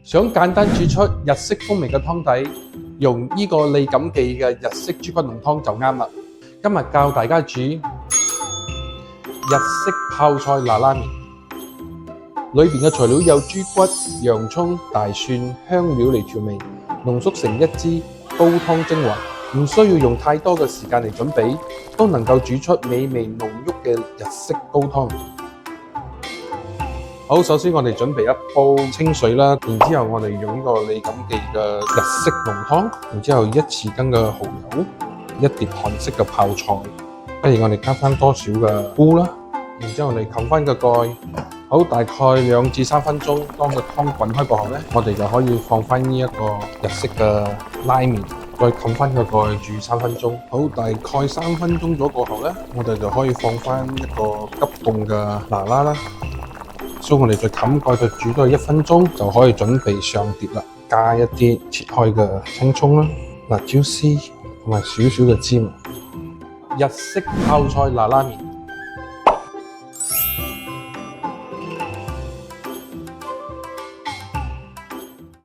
想簡單煮出日式風味嘅湯底，用呢個李錦記嘅日式豬骨濃湯就啱啦。今日教大家煮日式泡菜拿拉麵，裏邊嘅材料有豬骨、洋葱、大蒜、香料嚟調味，濃縮成一支煲湯精華，唔需要用太多嘅時間嚟準備，都能夠煮出美味濃郁嘅日式煲湯。好，首先我哋準備一煲清水啦，然之後我哋用呢個李錦記嘅日式濃湯，然之後1匙羹嘅蠔油，一碟韓式嘅泡菜，跟住我哋加翻多少嘅菇啦，然之後我哋冚翻個蓋，好，大概2至3分鐘，當個湯滾開過後咧，我哋就可以放翻呢一個日式嘅拉麵，再冚翻個蓋煮3分鐘。好，大概3分鐘咗過後咧，我哋就可以放翻一個急凍嘅拿拉啦。所以我哋再冚蓋佢煮多1分鐘，就可以準備上碟啦。加一啲切開嘅青葱啦、辣椒絲同埋少少嘅芝麻。日式泡菜拿拉麵。